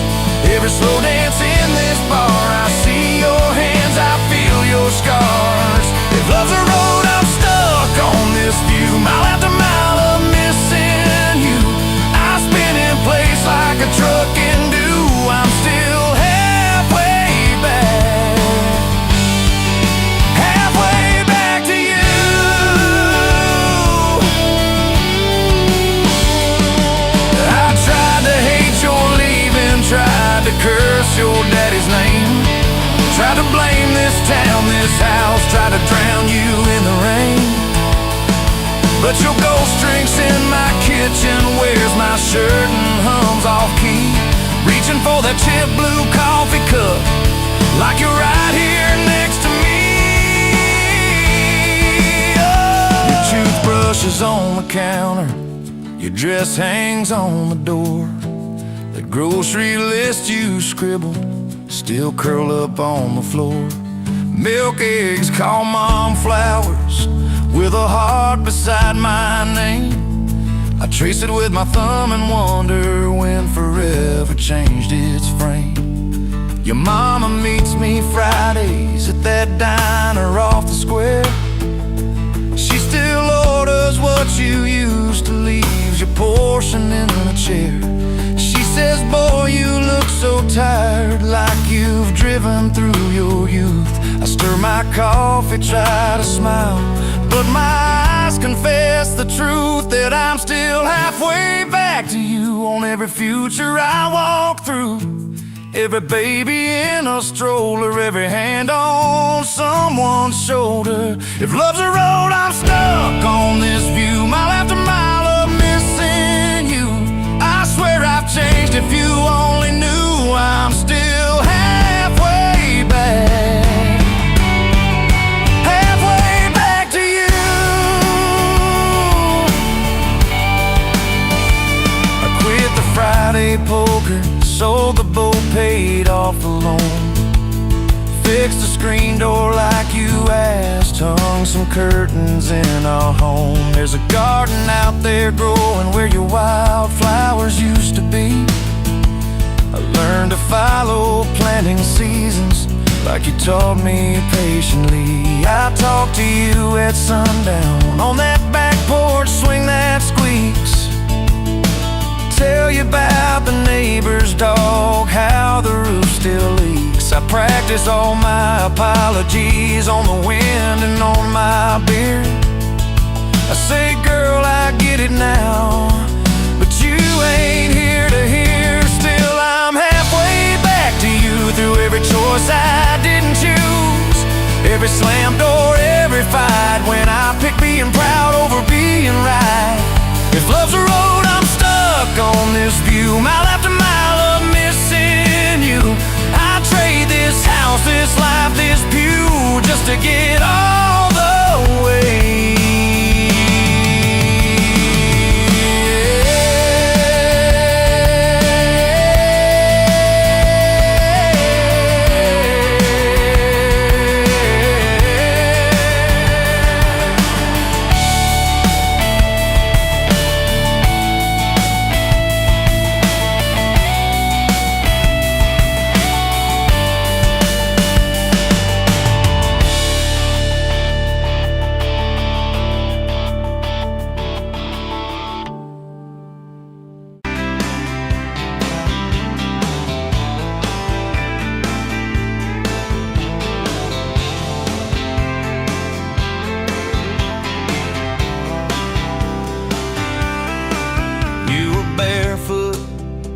Every slow dance in this bar, I see your hands, I feel your scars. If love's a road, I'm stuck on this view, mile after mile of missing you. I spin in place like a truck can do. I'm still halfway back to you. I tried to hate your leaving, tried to curse your daddy's name, tried to blame this town, this house, tried to drown you in the rain. But your ghost drinks in my kitchen, wears my shirt and hums off key, reaching for that chip blue coffee cup like you're right here next to me. Oh. Your toothbrush is on the counter, your dress hangs on the door. The grocery list you scribbled still curl up on the floor. Milk, eggs, call mom flowers with a heart beside my name. I trace it with my thumb and wonder when forever changed its frame. Your mama meets me Fridays at that diner off the square. She still orders what you used to, leaves your portion in the chair. She says, boy, you look so tired, like you've driven through your youth. I stir my coffee, try to smile, but my eyes confess the truth, that I'm still halfway back to you on every future I walk through. Every baby in a stroller, every hand on someone's shoulder. If love's a road, I'm stuck on this view, mile after mile of missing you. I swear I've changed, if you only knew. I'm still halfway back to you. I quit the Friday poker, sold the boat, paid off the loan, fixed the screen door like you asked, hung some curtains in our home. There's a garden out there growing where your wildflowers used to be. I learned to follow planting seasons like you taught me patiently. I talk to you at sundown on that back porch swing that squeaks, tell you about the neighbor's dog, how the roof still leaks. I practice all my apologies on the wind and on my beard. I say, girl, I get it now, but you ain't here to hear. Still, I'm halfway back to you through every choice I didn't choose, every slam door, every fight, when I pick being proud over being right. this view, mile after mile of missing you. I'd trade this house, this life, this pew, just to get all the way.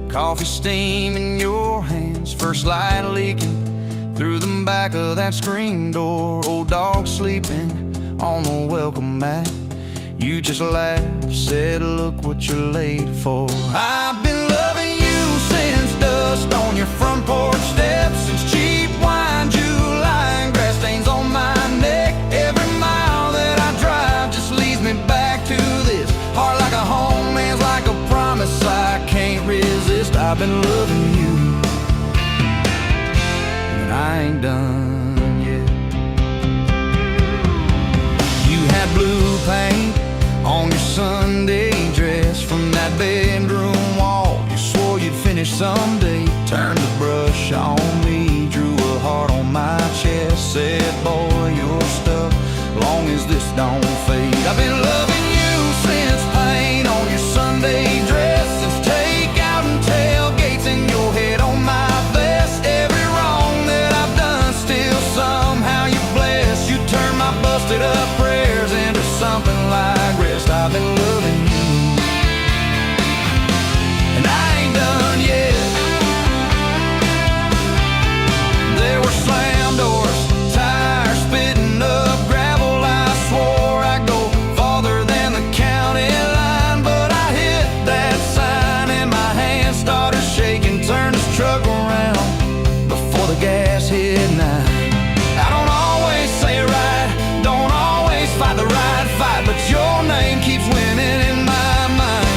Coffee steam in your hands, first light leaking through the back of that screen door. Old dog sleeping on the welcome mat. You just laughed, said, look what you're late for. I've been loving you since dust on your front porch steps, since cheap wine, July, and grass stains on my neck. Every mile that I drive just leads me back to this heart like a home, man's like a promise I can't resist. I've been loving you, and I ain't done yet. You had blue paint on your Sunday dress from that bedroom wall. You swore you'd finish someday. Turned the brush on me, drew a heart on my chest, said, boy, you're stuck long as this don't fade. I've been loving you since paint on your Sunday dress, since takeout and tailgates in your head on my vest. Every wrong that I've done, still somehow you bless. You turn my busted up prayers into something like rest. I've been loving you, and I ain't done yet. There were slam doors, tires spitting up gravel. I swore I'd go farther than the county line, but I hit that sign and my hand started shaking. Turned this truck around before the gas hit 9. I don't always say it right, don't always fight the right fight, but your name keeps winning in my mind.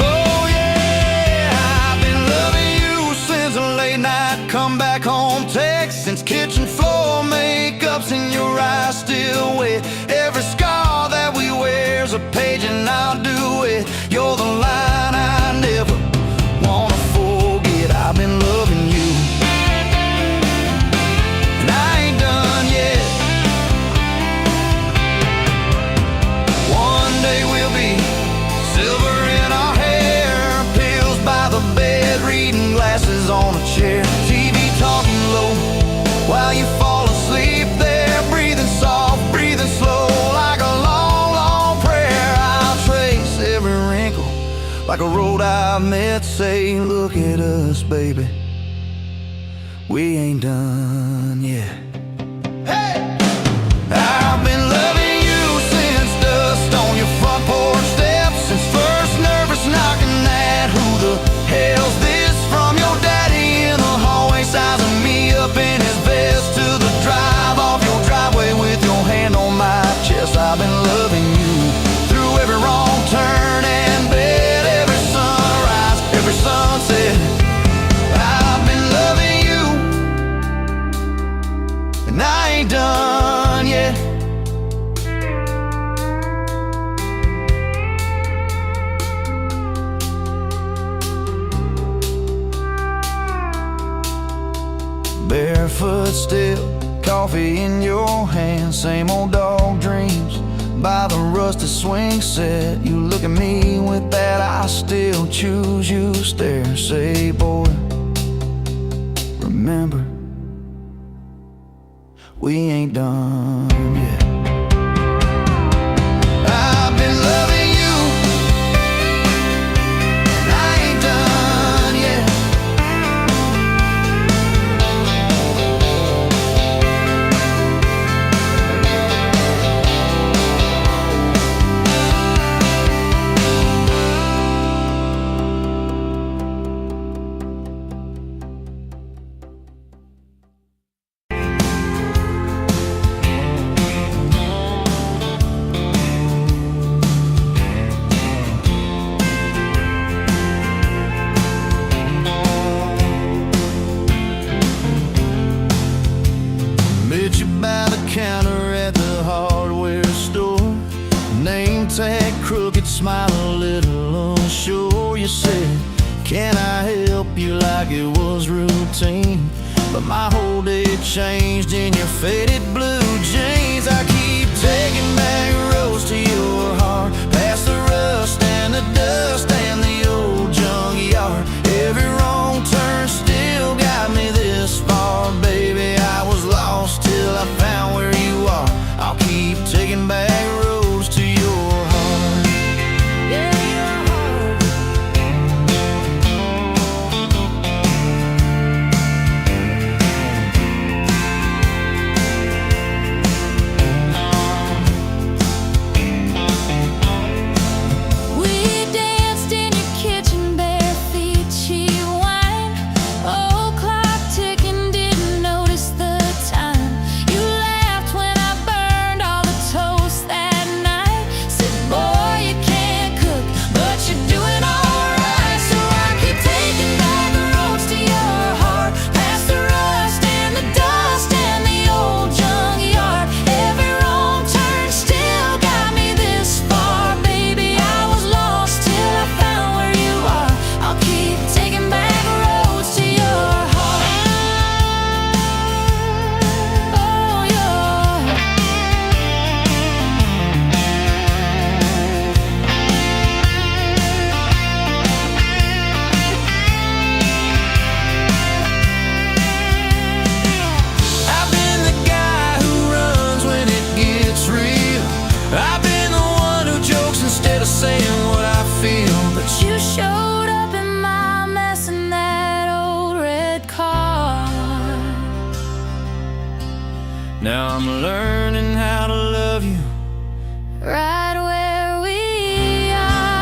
Oh yeah, I've been loving you since a late night come back home text, since kitchen floor makeup's in your eyes still wet. Every scar that we wear's a page and I'll do it. You're the line I never wanna forget. I've been loving you, and I ain't done yet. One day we'll be silver in our hair, pills by the bed, reading glasses on a chair, TV talking low while you fall asleep there, breathing soft, breathing slow, like a long, long prayer. I'll trace every wrinkle like a road I've met. Say, look at us, baby, we ain't done yet. Hey! I've been loving you since dust on your front porch steps, since first nervous knocking at who the hell's this from your daddy in the hallway, sizing me up in his vest, to the drive off your driveway with your hand on my chest. I've been loving you through every wrong turn and bed, every sunrise, every sunset. I've been loving you, and I ain't done yet. Barefoot still, coffee in your hand, same old dog dreams by the rusted swing set. You look at me with that I still choose you stare. Say, boy, remember, we ain't done yet. I've been loving you, and I ain't done yet. look, it smiled a little unsure. You said, can I help you, like it was routine? But my whole day changed in your faded blue jeans. I keep taking back roads to your heart, past the rust and the dust and the old junkyard. Every wrong turn still got me this far, baby. I was lost till I found where you are. I'll keep taking back roads to your heart. Yeah, your heart. We danced in your kitchen, bare feet, cheap wine. Old clock ticking, didn't notice the time. You laughed when I burned all the toast that night. Said, boy, you can't cook, but you're doing alright. So I keep taking back the roads to your heart, past the rust and the dust and the old junkyard. Every wrong turn still got me this far, baby. I was lost till I found where you are. I'll keep taking back roads to your heart. Oh, your I've been the guy who runs when it gets real. I've been the one who jokes instead of saying what I feel. But you showed up in my mess in that old red car. Now I'm learning how to love you. Right where we are.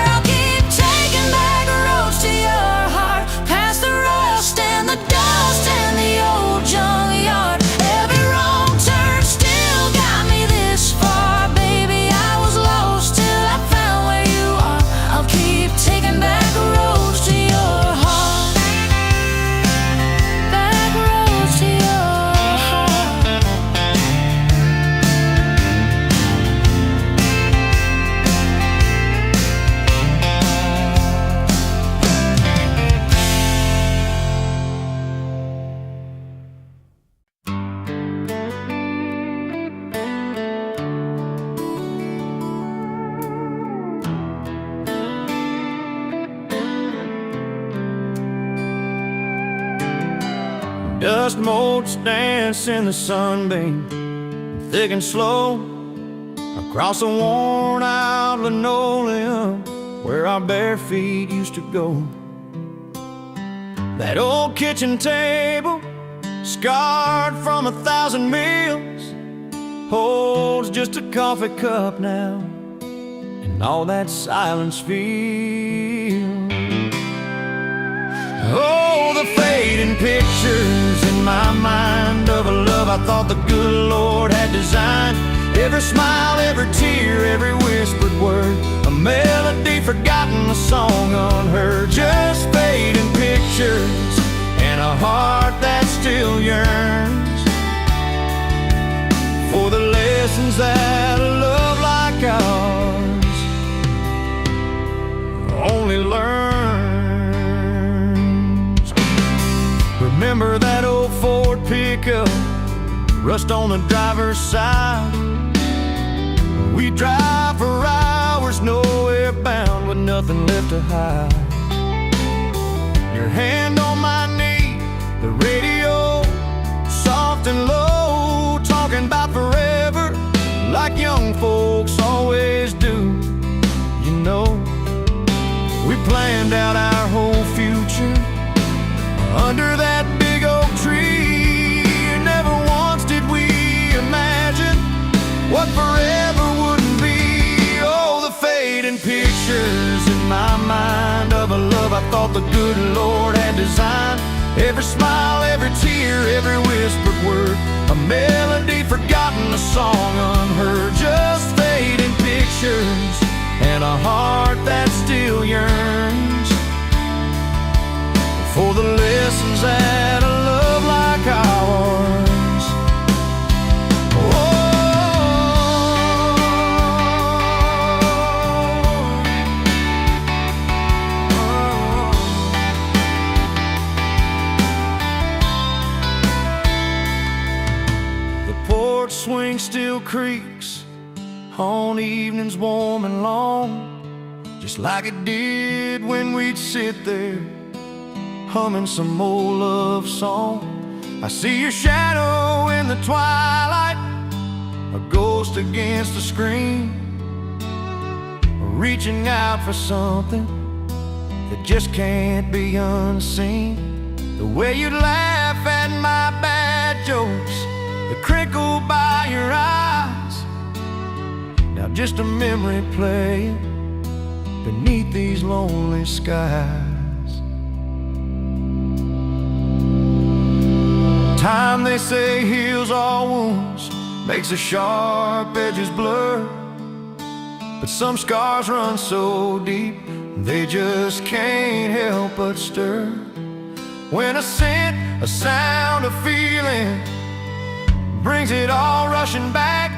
I'll keep taking back roads to your heart, past the rust and the dust and the old junkyard. Every wrong turn still got me this far, baby. I was lost till I found where you are. I'll keep taking back roads to your heart. Back roads to your heart. Dust motes dance in the sunbeam, thick and slow, across the worn out linoleum where our bare feet used to go. That old kitchen table, scarred from 1,000 meals, holds just a coffee cup now, and all that silence feels. Oh, the fading pictures in my mind of a love I thought the good Lord had designed. Every smile, every tear, every whispered word, a melody forgotten, a song unheard. Just fading pictures and a heart that still yearns for the lessons that a love like ours only learns. Remember that old Ford pickup, rust on the driver's side. We drive for hours, nowhere bound, with nothing left to hide. Your hand on my knee, the radio soft and low, talking about forever like young folks always do. You know, we planned out our whole future under that big oak tree. Never once did we imagine what forever wouldn't be. Oh, the fading pictures in my mind of a love I thought the good Lord had designed. Every smile, every tear, every whispered word, a melody forgotten, a song unheard. Just fading pictures and a heart that still yearns for the lessons that a love like ours on evenings warm and long, just like it did when we'd sit there humming some old love song. I see your shadow in the twilight, a ghost against the screen, reaching out for something that just can't be unseen. The way you'd laugh at my bad jokes, the crinkle by your eyes, now just a memory playing beneath these lonely skies. Time, they say, heals all wounds, makes the sharp edges blur, but some scars run so deep they just can't help but stir. When a scent, a sound, a feeling brings it all rushing back,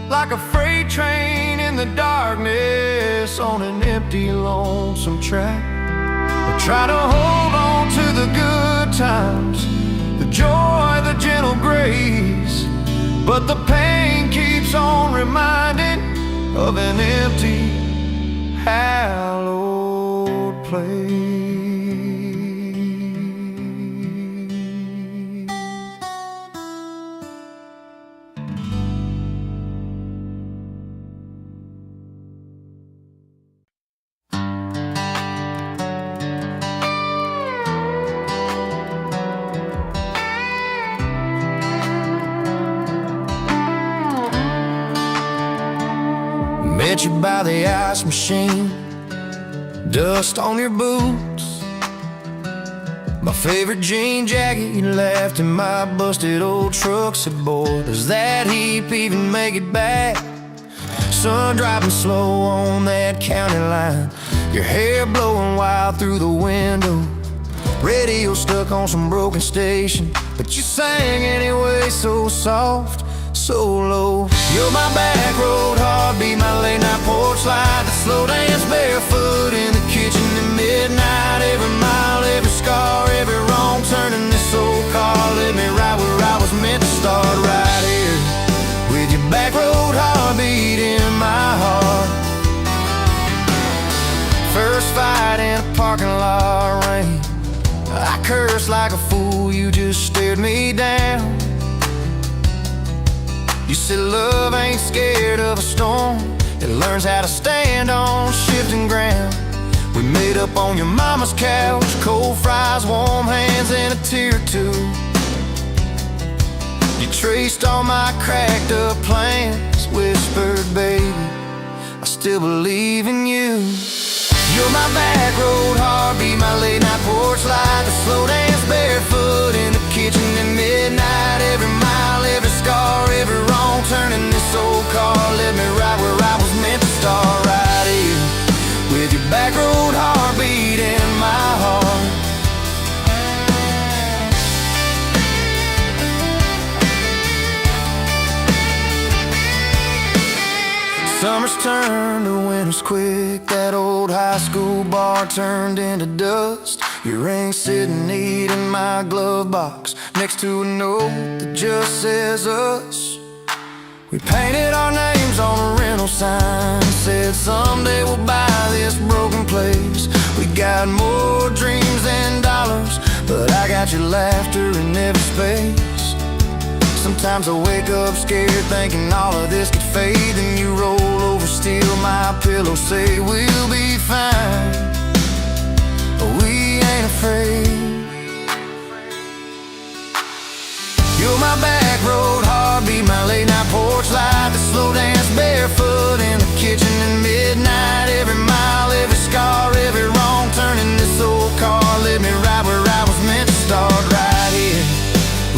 like a freight train in the darkness on an empty, lonesome track. I try to hold on to the good times, the joy, the gentle grace, but the pain keeps on reminding of an empty, hallowed place. Met you by the ice machine, dust on your boots, my favorite jean jacket you left in my busted old truck. Said, boy, does that heap even make it back? Sun driving slow on that county line, your hair blowing wild through the window, radio stuck on some broken station, but you sang anyway, so soft, so low. You're my back road heartbeat, my late night porch light, the slow dance barefoot in the kitchen at midnight. Every mile, every scar, every wrong turn in this old car led me right where I was meant to start, right here with your back road heartbeat in my heart. First fight in a parking lot rain, I cursed like a fool, you just stared me down. You said love ain't scared of a storm, it learns how to stand on shifting ground. We made up on your mama's couch, cold fries, warm hands, and a tear or two. You traced all my cracked up plans, whispered, baby, I still believe in you. You're my back road heartbeat, my late night porch light, the slow dance barefoot in the kitchen at midnight. Every mile, every scar, every wrong turn in this old car led me right where I was meant to start, right here with your back road heartbeat in my heart. Summer's turned to winter's quick, that old high school bar turned into dust. Your ring sitting neat in my glove box, next to a note that just says us. We painted our names on a rental sign, said someday we'll buy this broken place. We got more dreams than dollars, but I got your laughter in every space. Sometimes I wake up scared thinking all of this could fade, then you roll over, steal my pillow, say we'll be fine, we ain't afraid. You're my back road heartbeat, my late night porch light, the slow dance barefoot in the kitchen at midnight. Every mile, every scar, every wrong turn in this old car led me right where I was meant to start, right here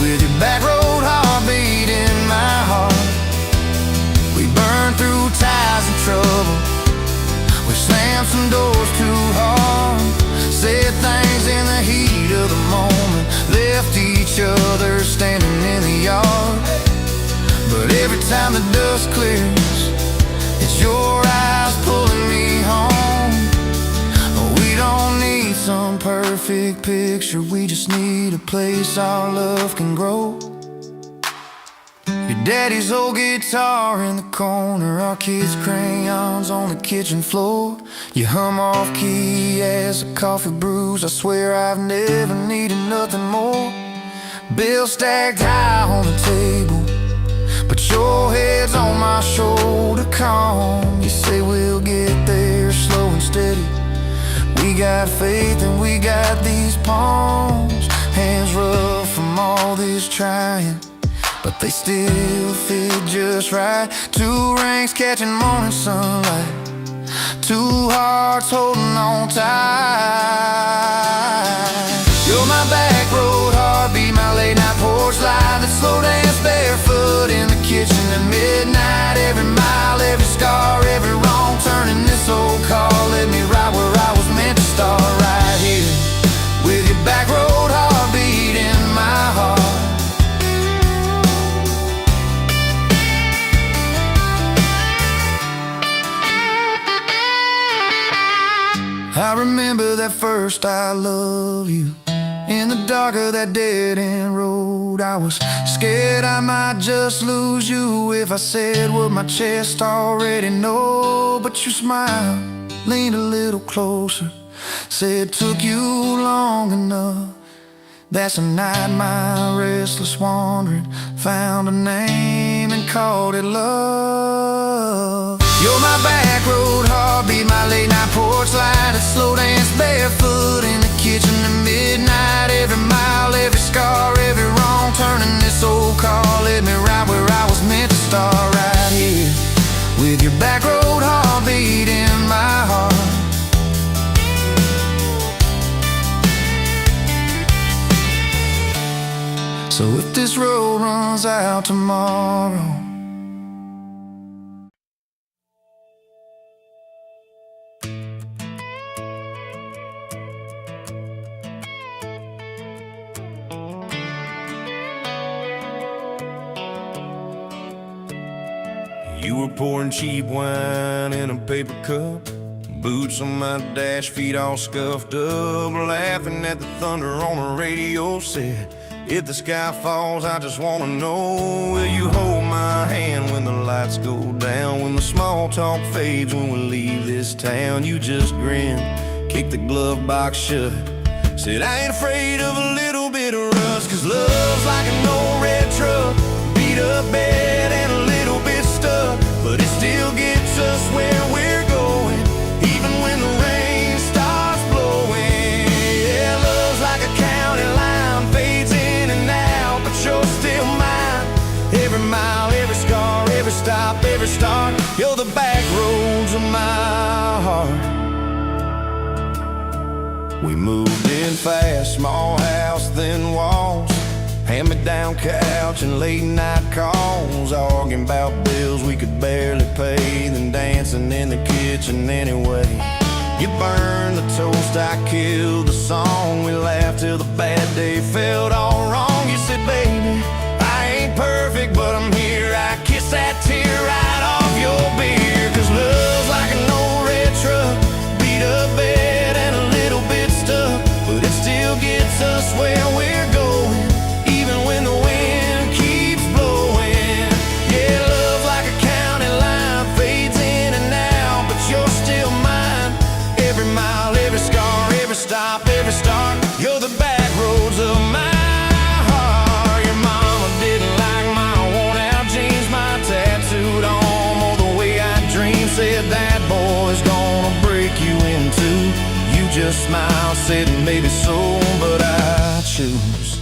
with your back road heartbeat in my heart. We burned through ties and trouble, we slammed some doors too hard, said things in the heat of the moment, left each other standing in the yard. But every time the dust clears, it's your eyes pulling me home. We don't need some perfect picture, we just need a place our love can grow. Your Daddy's old guitar in the corner, our kids' crayons on the kitchen floor. You hum off key as the coffee brews. I swear I've never needed nothing more. Bills stacked high on the table, but your head's on my shoulder, calm. You say we'll get there slow and steady. We got faith and we got these palms. Hands rough from all this trying, but they still fit just right. Two rings catching morning sunlight, two hearts holding on tight. You're my back road heartbeat, my late night porch light, that slow dance barefoot in the kitchen at midnight. Every mile, every scar, every wrong turn in this old car led me right where I was meant to start, right here with your back road heartbeat in my heart. I remember that first I love you in the dark of that dead-end road. I was scared I might just lose you if I said what my chest already know. But you smiled, leaned a little closer, said took you long enough. That's a night my restless wandering found a name and called it love. You're my back road heartbeat, my late night porch light, a slow dance barefoot in the kitchen at midnight. Every mile, every scar, every wrong turn in this old car led me right where I was meant to start, right here with your back road heartbeat in my heart. So if this road runs out tomorrow, you were pouring cheap wine in a paper cup, boots on my dash, feet all scuffed up, laughing at the thunder on the radio. Said, if the sky falls, I just wanna know, will you hold my hand when the lights go down, when the small talk fades, when we leave this town? You just grinned, kicked the glove box shut, said, I ain't afraid of a little bit of rust, 'cause love's like an old red truck, beat up bed and a little bit stuck, but it still gets us where we're going, even when the rain starts blowing. Yeah, love's like a county line, fades in and out, but you're still mine. Every mile, every scar, every stop, every start, you're the back roads of my heart. We moved in fast, small house, thin walls, hand-me-down couch and late-night calls, arguing about bills we could barely pay, then dancing in the kitchen anyway. You burned the toast, I killed the song, we laughed till the bad day felt all wrong. You said, baby, I ain't perfect, but I'm here. I kissed that tear right off your beer, 'cause love's like an old red truck, beat up bed and a little bit stuck, but it still gets us where we're going, even when the wind keeps blowing. Yeah, love's like a county line, fades in and out, but you're still mine. Every mile, every scar, every stop, every start, you're the back roads of my heart. Your mama didn't like my worn-out jeans, my tattooed arm, or the way I dream. Said that boy's gonna break you in two. You just smiled, said maybe so, but I choose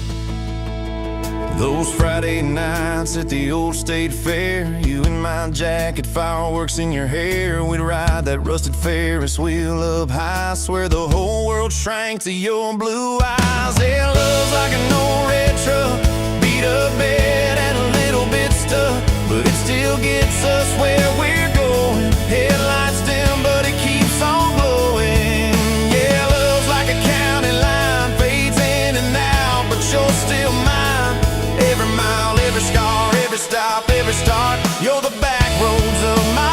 those Friday nights at the old state fair, you in my jacket, fireworks in your hair. We'd ride that rusted Ferris wheel up high, swear the whole world shrank to your blue eyes. Yeah, love's like an old red truck, beat up bed and a little bit stuck, but it still gets us where we're going. Headlights dim, but it keeps on glowing. Yeah, love's like a county line, fades in and out, but you're still mine. Every mile, every scar, every stop, every start, you're the back roads of my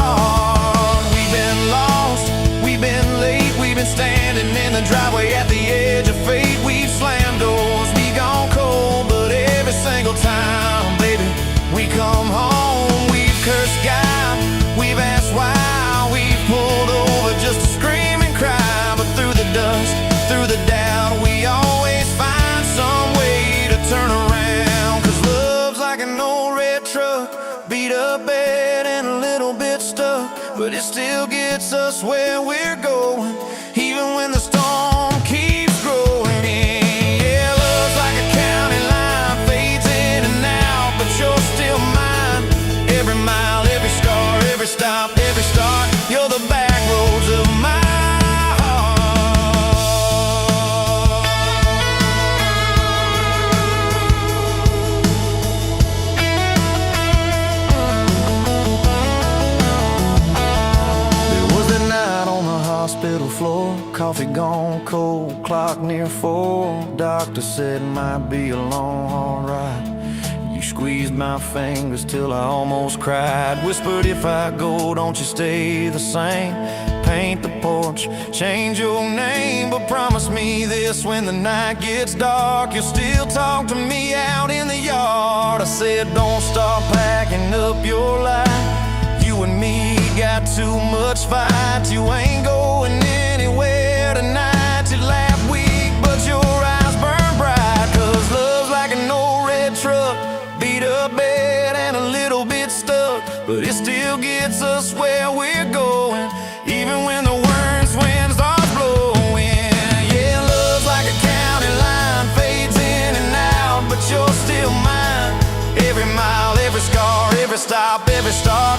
heart. We've been lost, we've been late, we've been standing in the driveway at the edge of fate. We've slammed doors, we gone cold, but every single time, baby, but it still gets us where we're going, even when the storm keeps growing. Yeah, love's like a county line, fades in and out, but you're still mine. Every mile, every scar, every stop, every start, you're the back roads of my heart. Hospital floor, coffee gone cold, clock near 4. Doctor said it might be a long, hard ride. You squeezed my fingers till I almost cried. Whispered, if I go, don't you stay the same. Paint the porch, change your name, but promise me this: when the night gets dark, you'll still talk to me out in the yard. I said, don't stop packing up your life. You and me got too much fight. You ain't going anywhere tonight. You laugh weak, but your eyes burn bright. 'Cause love's like an old red truck, beat up bed and a little bit stuck, but it still gets us where we're going, even when the worst wind starts blowing. Yeah, love's like a county line, fades in and out, but you're still mine. Every mile, every scar, every stop, every start,